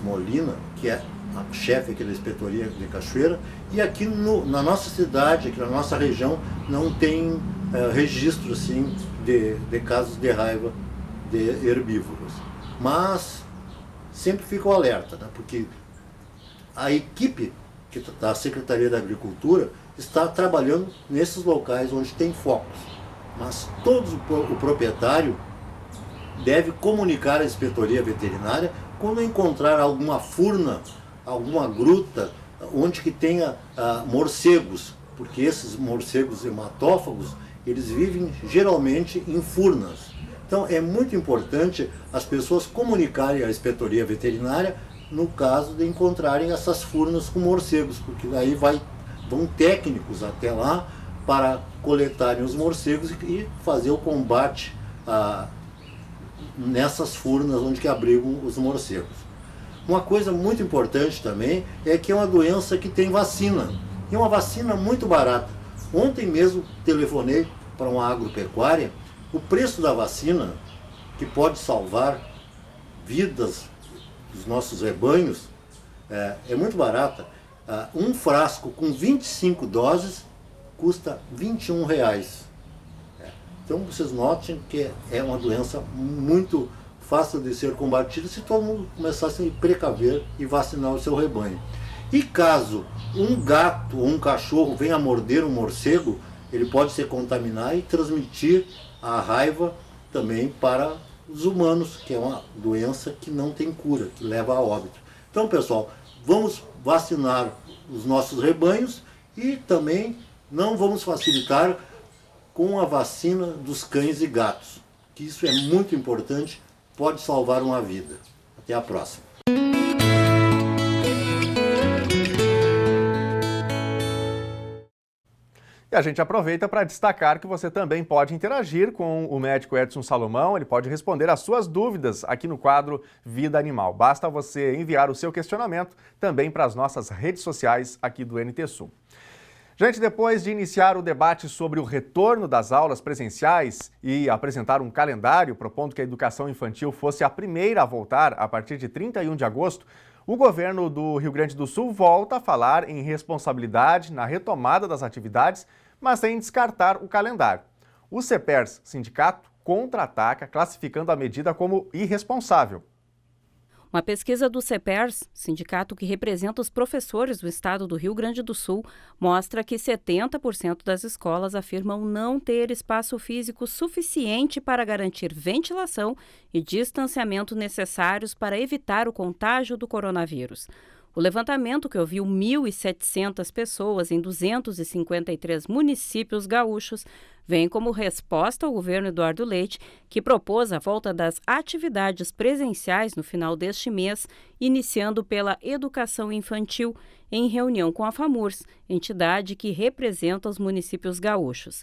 Molina, que é a chefe aqui da inspetoria de Cachoeira, e aqui na nossa cidade, aqui na nossa região, não tem registro assim, de casos de raiva de herbívoros. Mas sempre fica o alerta, né? Porque a equipe da Secretaria da Agricultura está trabalhando nesses locais onde tem focos. Mas o proprietário deve comunicar à inspetoria veterinária quando encontrar alguma furna, alguma gruta, onde que tenha morcegos, porque esses morcegos hematófagos, eles vivem geralmente em furnas. Então é muito importante as pessoas comunicarem à inspetoria veterinária no caso de encontrarem essas furnas com morcegos, porque daí vão técnicos até lá para coletarem os morcegos e fazer o combate nessas furnas onde que abrigam os morcegos. Uma coisa muito importante também é que é uma doença que tem vacina, e uma vacina muito barata. Ontem mesmo telefonei para uma agropecuária, o preço da vacina, que pode salvar vidas dos nossos rebanhos, é muito barata. Um frasco com 25 doses custa R$21. Então vocês notem que é uma doença muito fácil de ser combatida se todo mundo começasse a precaver e vacinar o seu rebanho. E caso um gato ou um cachorro venha morder um morcego, ele pode se contaminar e transmitir a raiva também para os humanos, que é uma doença que não tem cura, que leva a óbito. Então, pessoal, vamos vacinar os nossos rebanhos e também não vamos facilitar com a vacina dos cães e gatos, que isso é muito importante, pode salvar uma vida. Até a próxima. E a gente aproveita para destacar que você também pode interagir com o médico Edson Salomão, ele pode responder as suas dúvidas aqui no quadro Vida Animal. Basta você enviar o seu questionamento também para as nossas redes sociais aqui do NT Sul. Gente, depois de iniciar o debate sobre o retorno das aulas presenciais e apresentar um calendário propondo que a educação infantil fosse a primeira a voltar a partir de 31 de agosto, o governo do Rio Grande do Sul volta a falar em responsabilidade na retomada das atividades, mas sem descartar o calendário. O CEPERS, sindicato, contra-ataca, classificando a medida como irresponsável. Uma pesquisa do CEPERS, sindicato que representa os professores do estado do Rio Grande do Sul, mostra que 70% das escolas afirmam não ter espaço físico suficiente para garantir ventilação e distanciamento necessários para evitar o contágio do coronavírus. O levantamento, que ouviu 1.700 pessoas em 253 municípios gaúchos, vem como resposta ao governo Eduardo Leite, que propôs a volta das atividades presenciais no final deste mês, iniciando pela educação infantil, em reunião com a FAMURS, entidade que representa os municípios gaúchos.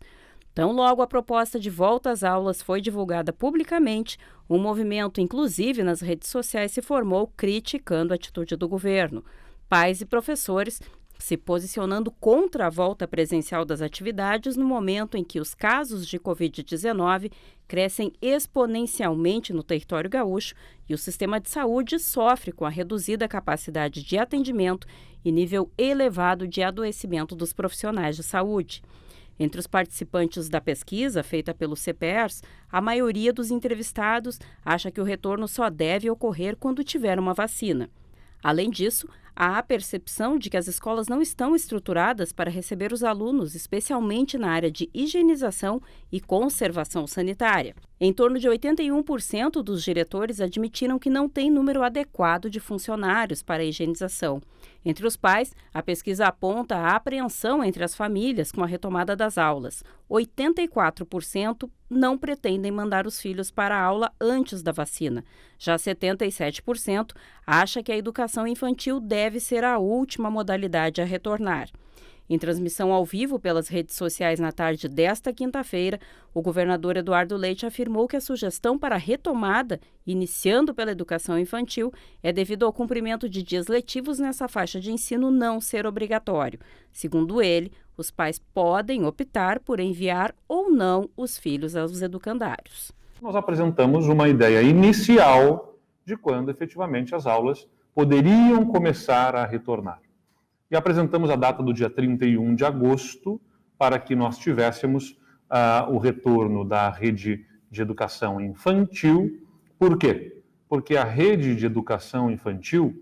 Tão logo a proposta de volta às aulas foi divulgada publicamente, um movimento, inclusive nas redes sociais, se formou criticando a atitude do governo. Pais e professores se posicionando contra a volta presencial das atividades no momento em que os casos de Covid-19 crescem exponencialmente no território gaúcho e o sistema de saúde sofre com a reduzida capacidade de atendimento e nível elevado de adoecimento dos profissionais de saúde. Entre os participantes da pesquisa feita pelo CPERS, a maioria dos entrevistados acha que o retorno só deve ocorrer quando tiver uma vacina. Além disso, há a percepção de que as escolas não estão estruturadas para receber os alunos, especialmente na área de higienização e conservação sanitária. Em torno de 81% dos diretores admitiram que não tem número adequado de funcionários para a higienização. Entre os pais, a pesquisa aponta a apreensão entre as famílias com a retomada das aulas. 84% não pretendem mandar os filhos para a aula antes da vacina. Já 77% acha que a educação infantil deve ser a última modalidade a retornar. Em transmissão ao vivo pelas redes sociais na tarde desta quinta-feira, o governador Eduardo Leite afirmou que a sugestão para a retomada, iniciando pela educação infantil, é devido ao cumprimento de dias letivos nessa faixa de ensino não ser obrigatório. Segundo ele, os pais podem optar por enviar ou não os filhos aos educandários. Nós apresentamos uma ideia inicial de quando efetivamente as aulas poderiam começar a retornar. E apresentamos a data do dia 31 de agosto para que nós tivéssemos o retorno da rede de educação infantil. Por quê? Porque a rede de educação infantil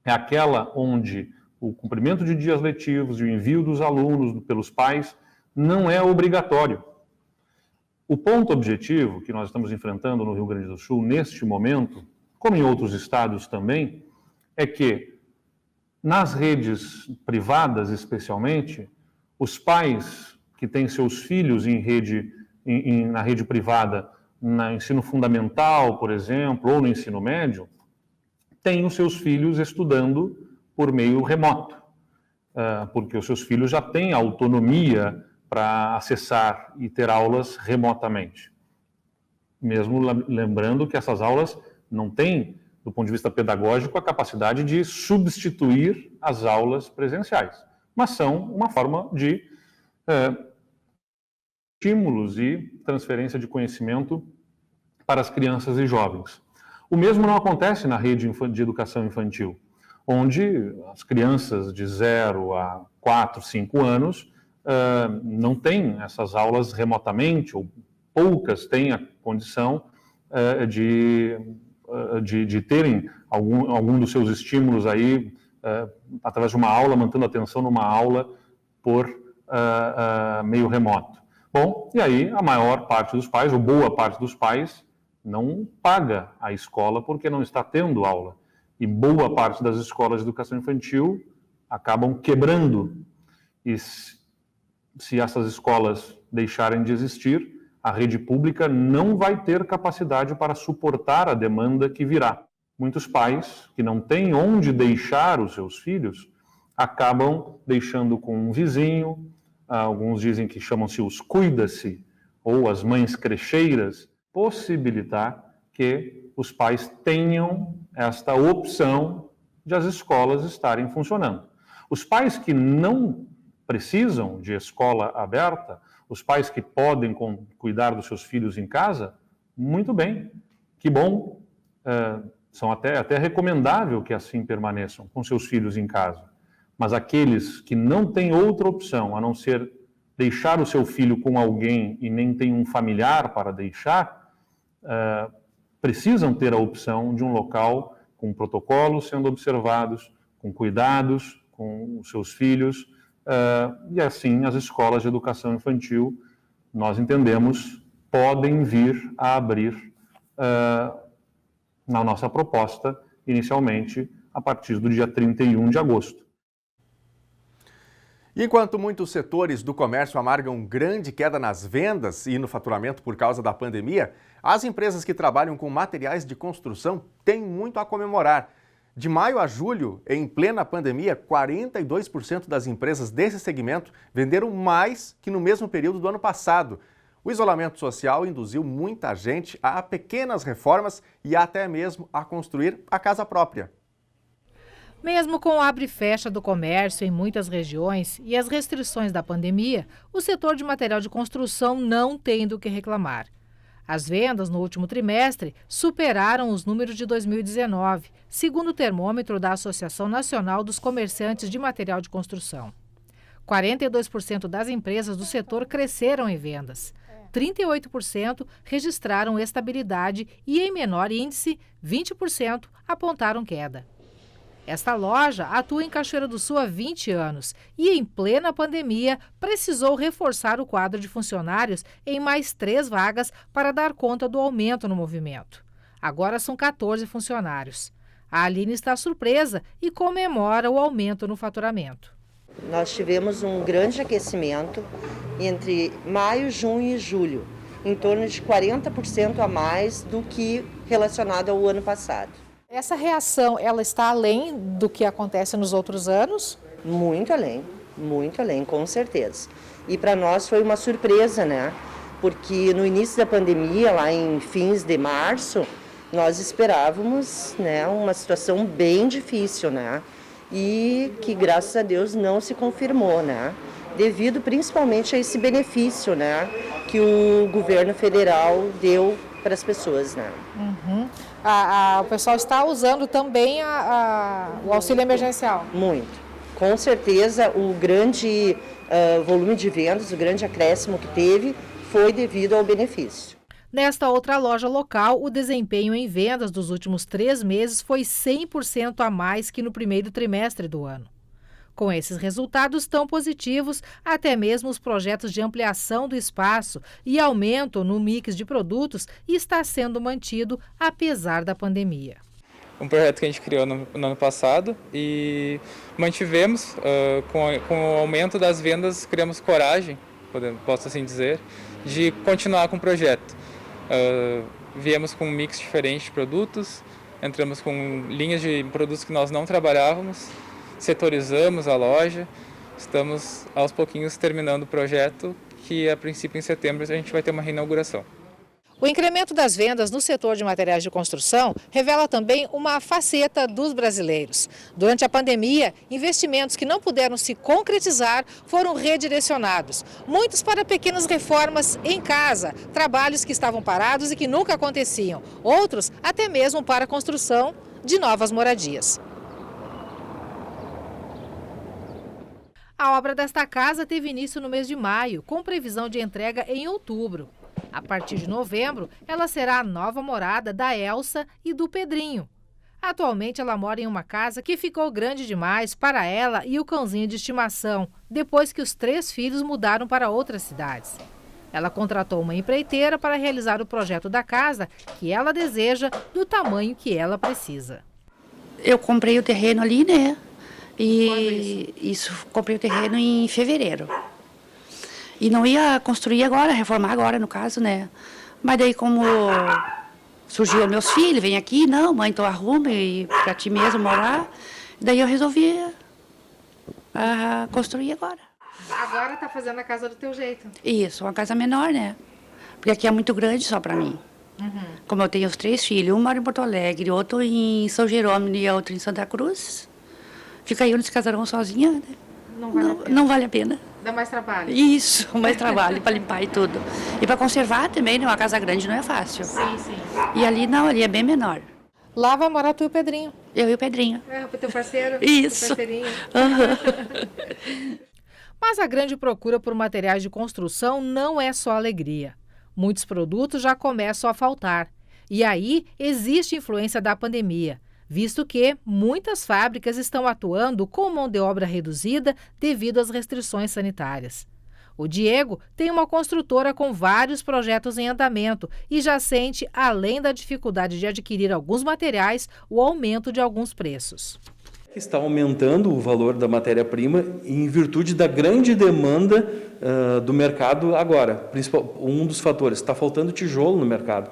é aquela onde o cumprimento de dias letivos e o envio dos alunos pelos pais não é obrigatório. O ponto objetivo que nós estamos enfrentando no Rio Grande do Sul neste momento, como em outros estados também, é que nas redes privadas, especialmente, os pais que têm seus filhos na rede privada, no ensino fundamental, por exemplo, ou no ensino médio, têm os seus filhos estudando por meio remoto, porque os seus filhos já têm autonomia para acessar e ter aulas remotamente. Mesmo lembrando que essas aulas não têm, do ponto de vista pedagógico, a capacidade de substituir as aulas presenciais, mas são uma forma de estímulos e transferência de conhecimento para as crianças e jovens. O mesmo não acontece na rede de educação infantil, onde as crianças de 0 a 4, 5 anos não têm essas aulas remotamente, ou poucas têm a condição de terem algum dos seus estímulos aí através de uma aula, mantendo a atenção numa aula por meio remoto. Bom, e aí a maior parte dos pais, ou boa parte dos pais, não paga a escola porque não está tendo aula. E boa parte das escolas de educação infantil acabam quebrando. E se essas escolas deixarem de existir, a rede pública não vai ter capacidade para suportar a demanda que virá. Muitos pais que não têm onde deixar os seus filhos acabam deixando com um vizinho, alguns dizem que chamam-se os cuida-se, ou as mães crecheiras, possibilitar que os pais tenham esta opção de as escolas estarem funcionando. Os pais que não precisam de escola aberta, os pais que podem cuidar dos seus filhos em casa, muito bem, que bom, são até recomendável que assim permaneçam com seus filhos em casa. Mas aqueles que não têm outra opção a não ser deixar o seu filho com alguém e nem tem um familiar para deixar, precisam ter a opção de um local com protocolos sendo observados, com cuidados com os seus filhos, e assim as escolas de educação infantil, nós entendemos, podem vir a abrir, na nossa proposta, inicialmente, a partir do dia 31 de agosto. Enquanto muitos setores do comércio amargam grande queda nas vendas e no faturamento por causa da pandemia, as empresas que trabalham com materiais de construção têm muito a comemorar. De maio a julho, em plena pandemia, 42% das empresas desse segmento venderam mais que no mesmo período do ano passado. O isolamento social induziu muita gente a pequenas reformas e até mesmo a construir a casa própria. Mesmo com o abre e fecha do comércio em muitas regiões e as restrições da pandemia, o setor de material de construção não tem do que reclamar. As vendas no último trimestre superaram os números de 2019, segundo o termômetro da Associação Nacional dos Comerciantes de Material de Construção. 42% das empresas do setor cresceram em vendas. 38% registraram estabilidade e, em menor índice, 20% apontaram queda. Esta loja atua em Cachoeira do Sul há 20 anos e, em plena pandemia, precisou reforçar o quadro de funcionários em mais 3 vagas para dar conta do aumento no movimento. Agora são 14 funcionários. A Aline está surpresa e comemora o aumento no faturamento. Nós tivemos um grande aquecimento entre maio, junho e julho, em torno de 40% a mais do que relacionado ao ano passado. Essa reação, ela está além do que acontece nos outros anos? Muito além, com certeza. E para nós foi uma surpresa, né? Porque no início da pandemia, lá em fins de março, nós esperávamos, né, uma situação bem difícil, né? E que, graças a Deus, não se confirmou, né? Devido principalmente a esse benefício, né, que o governo federal deu para as pessoas, né? Uhum. O pessoal está usando também o auxílio emergencial? Muito. Com certeza, o grande volume de vendas, o grande acréscimo que teve, foi devido ao benefício. Nesta outra loja local, o desempenho em vendas dos últimos 3 meses foi 100% a mais que no primeiro trimestre do ano. Com esses resultados tão positivos, até mesmo os projetos de ampliação do espaço e aumento no mix de produtos está sendo mantido apesar da pandemia. Um projeto que a gente criou no ano passado e mantivemos, com o aumento das vendas, criamos coragem, posso assim dizer, de continuar com o projeto. Viemos com um mix diferente de produtos, entramos com linhas de produtos que nós não trabalhávamos, setorizamos a loja, estamos aos pouquinhos terminando o projeto, que a princípio em setembro a gente vai ter uma reinauguração. O incremento das vendas no setor de materiais de construção revela também uma faceta dos brasileiros. Durante a pandemia, investimentos que não puderam se concretizar foram redirecionados. Muitos para pequenas reformas em casa, trabalhos que estavam parados e que nunca aconteciam. Outros até mesmo para a construção de novas moradias. A obra desta casa teve início no mês de maio, com previsão de entrega em outubro. A partir de novembro, ela será a nova morada da Elsa e do Pedrinho. Atualmente, ela mora em uma casa que ficou grande demais para ela e o cãozinho de estimação, depois que os 3 filhos mudaram para outras cidades. Ela contratou uma empreiteira para realizar o projeto da casa que ela deseja, do tamanho que ela precisa. Eu comprei o terreno ali, né? E comprei o terreno em fevereiro. E não ia construir agora, reformar agora, no caso, né? Mas daí, como surgiu meus filhos, vem aqui, não, mãe, então arruma e para ti mesmo morar. Daí eu resolvi construir agora. Agora tá fazendo a casa do teu jeito. Isso, uma casa menor, né? Porque aqui é muito grande só para mim. Uhum. Como eu tenho os 3 filhos, um mora em Porto Alegre, outro em São Jerônimo e outro em Santa Cruz. Fica eu nesse casarão sozinha, né? Não vale a pena. Dá mais trabalho. Isso, mais trabalho para limpar e tudo. E para conservar também, né? Uma casa grande não é fácil. Sim, sim. E ali não, ali é bem menor. Lá vai morar tu e o Pedrinho. Eu e o Pedrinho. É, o teu parceiro. Isso. Teu parceirinho. Uhum. Mas a grande procura por materiais de construção não é só alegria. Muitos produtos já começam a faltar. E aí existe influência da pandemia, visto que muitas fábricas estão atuando com mão de obra reduzida devido às restrições sanitárias. O Diego tem uma construtora com vários projetos em andamento e já sente, além da dificuldade de adquirir alguns materiais, o aumento de alguns preços. Está aumentando o valor da matéria-prima em virtude da grande demanda do mercado agora. Um dos fatores, está faltando tijolo no mercado.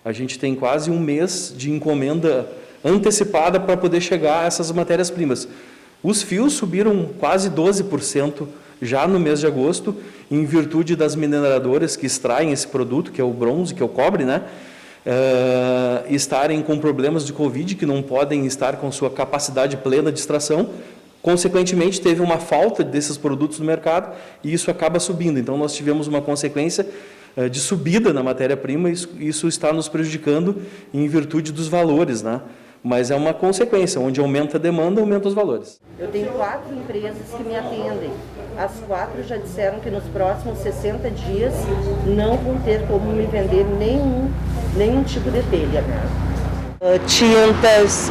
A gente tem quase um mês de encomenda antecipada para poder chegar a essas matérias-primas. Os fios subiram quase 12% já no mês de agosto, em virtude das mineradoras que extraem esse produto, que é o bronze, que é o cobre, né? Estarem com problemas de Covid, que não podem estar com sua capacidade plena de extração. Consequentemente, teve uma falta desses produtos no mercado e isso acaba subindo. Então, nós tivemos uma consequência de subida na matéria-prima e isso está nos prejudicando em virtude dos valores, né? Mas é uma consequência, onde aumenta a demanda, aumenta os valores. Eu tenho 4 empresas que me atendem. As 4 já disseram que nos próximos 60 dias não vão ter como me vender nenhum tipo de telha. Tintas,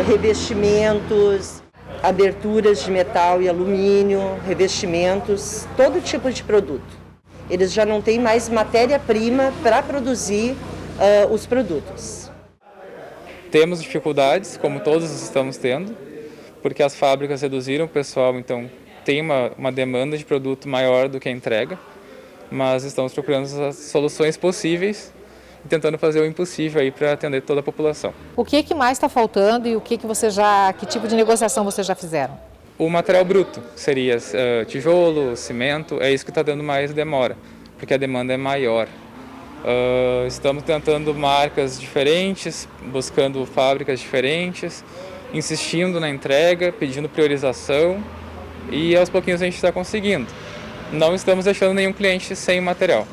revestimentos, aberturas de metal e alumínio, revestimentos, todo tipo de produto. Eles já não têm mais matéria-prima para produzir os produtos. Temos dificuldades, como todos estamos tendo, porque as fábricas reduziram o pessoal, então tem uma demanda de produto maior do que a entrega, mas estamos procurando as soluções possíveis e tentando fazer o impossível aí para atender toda a população. O que mais está faltando e que tipo de negociação vocês já fizeram? O material bruto seria tijolo, cimento, é isso que está dando mais demora, porque a demanda é maior. Estamos tentando marcas diferentes, buscando fábricas diferentes, insistindo na entrega, pedindo priorização e aos pouquinhos a gente está conseguindo. Não estamos deixando nenhum cliente sem material.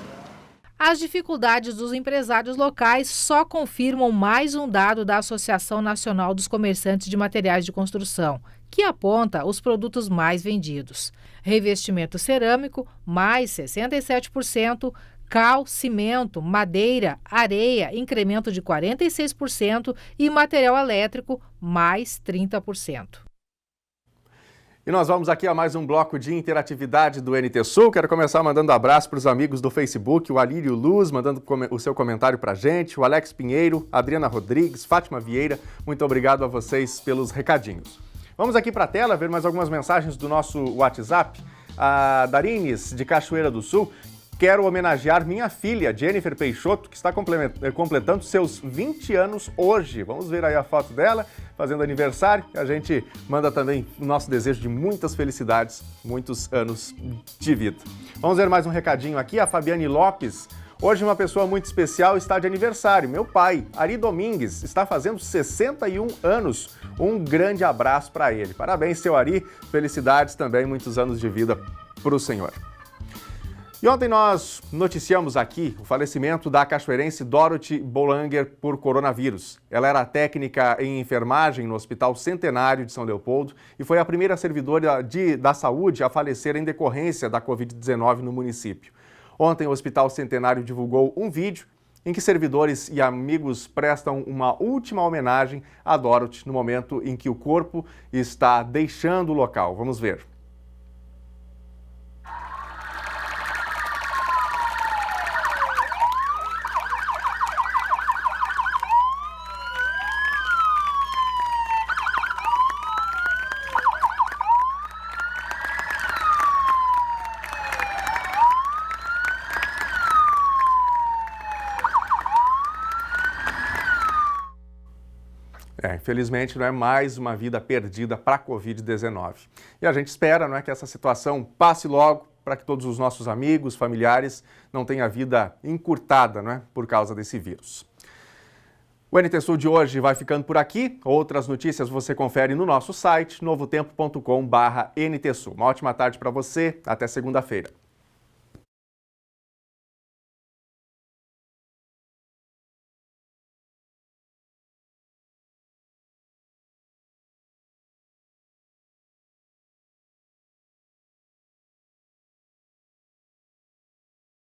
As dificuldades dos empresários locais só confirmam mais um dado da Associação Nacional dos Comerciantes de Materiais de Construção, que aponta os produtos mais vendidos. Revestimento cerâmico, mais 67%, cal, cimento, madeira, areia, incremento de 46% e material elétrico, mais 30%. E nós vamos aqui a mais um bloco de interatividade do NT Sul. Quero começar mandando abraço para os amigos do Facebook, o Alírio Luz, mandando o seu comentário para a gente, o Alex Pinheiro, Adriana Rodrigues, Fátima Vieira. Muito obrigado a vocês pelos recadinhos. Vamos aqui para a tela ver mais algumas mensagens do nosso WhatsApp. A Darines, de Cachoeira do Sul. Quero homenagear minha filha, Jennifer Peixoto, que está completando seus 20 anos hoje. Vamos ver aí a foto dela, fazendo aniversário. A gente manda também o nosso desejo de muitas felicidades, muitos anos de vida. Vamos ver mais um recadinho aqui. A Fabiane Lopes. Hoje uma pessoa muito especial está de aniversário. Meu pai, Ari Domingues, está fazendo 61 anos. Um grande abraço para ele. Parabéns, seu Ari. Felicidades também, muitos anos de vida para o senhor. E ontem nós noticiamos aqui o falecimento da cachoeirense Dorothy Boulanger por coronavírus. Ela era técnica em enfermagem no Hospital Centenário de São Leopoldo e foi a primeira servidora da saúde a falecer em decorrência da Covid-19 no município. Ontem o Hospital Centenário divulgou um vídeo em que servidores e amigos prestam uma última homenagem a Dorothy no momento em que o corpo está deixando o local. Vamos ver. Infelizmente, não é mais uma vida perdida para a Covid-19. E a gente espera, não é, que essa situação passe logo para que todos os nossos amigos, familiares não tenham a vida encurtada, não é, por causa desse vírus. O NT Sul de hoje vai ficando por aqui. Outras notícias você confere no nosso site, novotempo.com/NT Sul. Uma ótima tarde para você. Até segunda-feira.